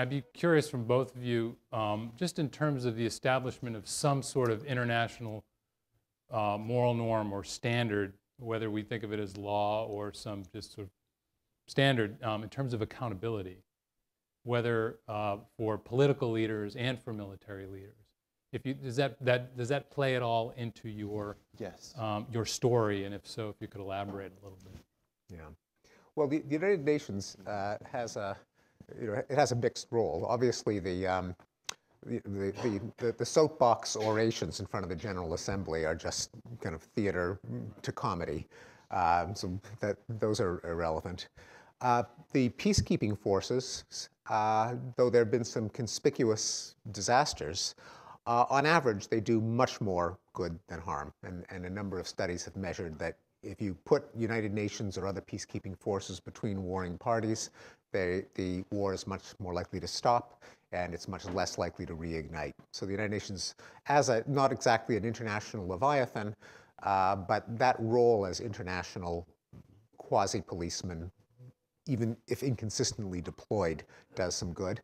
I'd be curious from both of you, just in terms of the establishment of some sort of international moral norm or standard, whether we think of it as law or some just sort of standard in terms of accountability, whether for political leaders and for military leaders. If you, does that play at all into your your story, and if so, if you could elaborate a little bit. Yeah. Well, the United Nations has a, it has a mixed role. Obviously, the soapbox orations in front of the General Assembly are just kind of theater to comedy, so those are irrelevant. The peacekeeping forces, though there have been some conspicuous disasters, on average, they do much more good than harm. And a number of studies have measured that if you put United Nations or other peacekeeping forces between warring parties, the war is much more likely to stop, and it's much less likely to reignite. So the United Nations, as not exactly an international leviathan, but that role as international quasi-policeman, even if inconsistently deployed, does some good.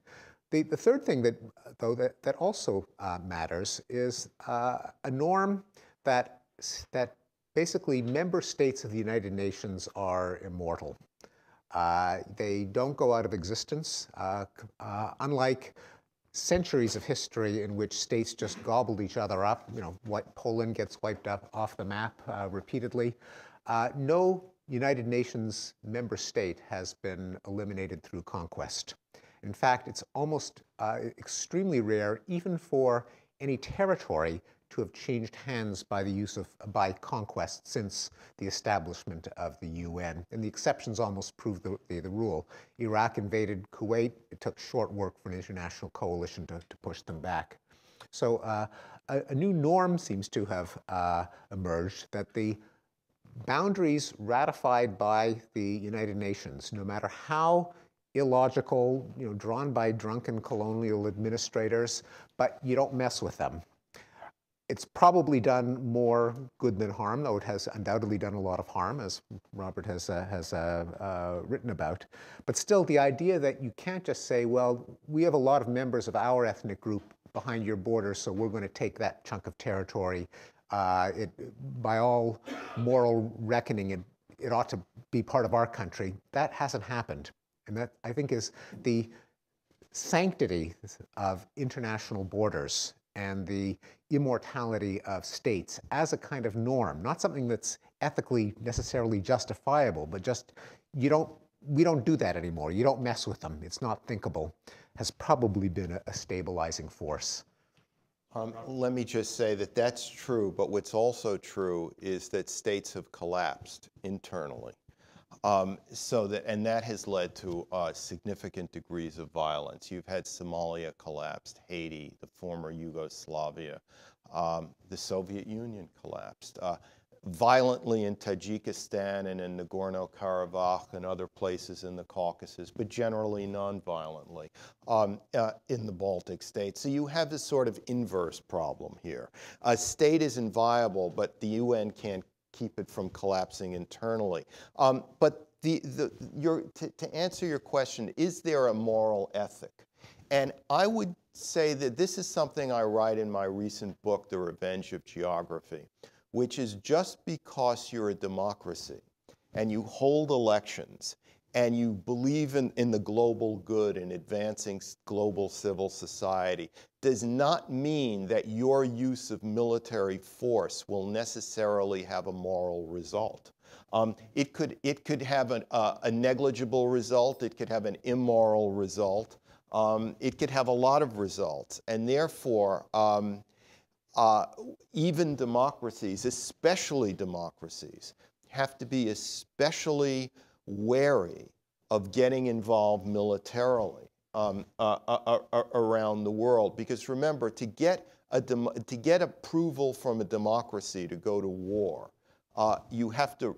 The third thing that also matters is a norm that basically member states of the United Nations are immortal. They don't go out of existence, unlike centuries of history in which states just gobbled each other up. Poland gets wiped up off the map repeatedly. No United Nations member state has been eliminated through conquest. In fact, it's almost extremely rare, even for any territory, to have changed hands by conquest since the establishment of the UN. And the exceptions almost prove the rule. Iraq invaded Kuwait. It took short work for an international coalition to push them back. So a new norm seems to have emerged, that the boundaries ratified by the United Nations, no matter how illogical, drawn by drunken colonial administrators, but you don't mess with them. It's probably done more good than harm, though it has undoubtedly done a lot of harm, as Robert has written about. But still, the idea that you can't just say, well, we have a lot of members of our ethnic group behind your borders, so we're going to take that chunk of territory. By all moral reckoning, it ought to be part of our country. That hasn't happened. And that, I think, is the sanctity of international borders and the immortality of states as a kind of norm, not something that's ethically necessarily justifiable, but just we don't do that anymore. You don't mess with them. It's not thinkable, has probably been a stabilizing force. Let me just say that that's true, but what's also true is that states have collapsed internally. And that has led to significant degrees of violence. You've had Somalia collapsed, Haiti, the former Yugoslavia, the Soviet Union collapsed, violently in Tajikistan and in Nagorno-Karabakh and other places in the Caucasus, but generally non-violently in the Baltic states. So you have this sort of inverse problem here. A state isn't viable, but the UN can't keep it from collapsing internally. But to answer your question, is there a moral ethic? And I would say that this is something I write in my recent book, The Revenge of Geography, which is just because you're a democracy and you hold elections and you believe in the global good and advancing global civil society does not mean that your use of military force will necessarily have a moral result. It could have a negligible result. It could have an immoral result. It could have a lot of results. And therefore, even democracies, especially democracies, have to be especially wary of getting involved militarily around the world. Because remember, to get approval from a democracy to go to war, you have to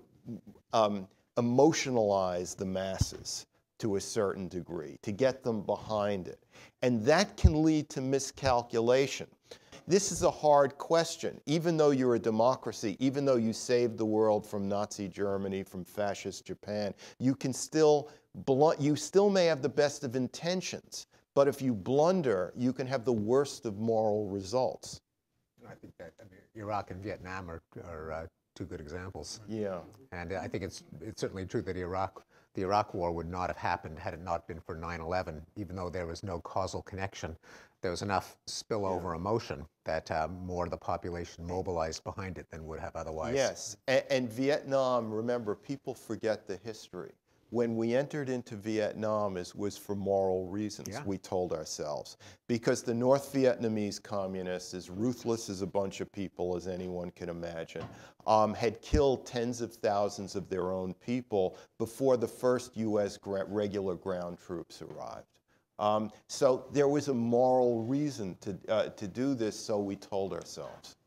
emotionalize the masses to a certain degree, to get them behind it. And that can lead to miscalculation. This is a hard question. Even though you're a democracy, even though you saved the world from Nazi Germany, from fascist Japan, you still may have the best of intentions, But if you blunder, you can have the worst of moral results. I think that Iraq and Vietnam are two good examples. Yeah. And I think it's certainly true that the Iraq War would not have happened had it not been for 9/11, even though there was no causal connection. There was enough spillover emotion that more of the population mobilized behind it than would have otherwise. Yes, and Vietnam, remember, people forget the history. When we entered into Vietnam, it was for moral reasons, Yeah. we told ourselves. Because the North Vietnamese communists, as ruthless as a bunch of people as anyone can imagine, had killed tens of thousands of their own people before the first U.S. regular ground troops arrived. So there was a moral reason to do this, so we told ourselves.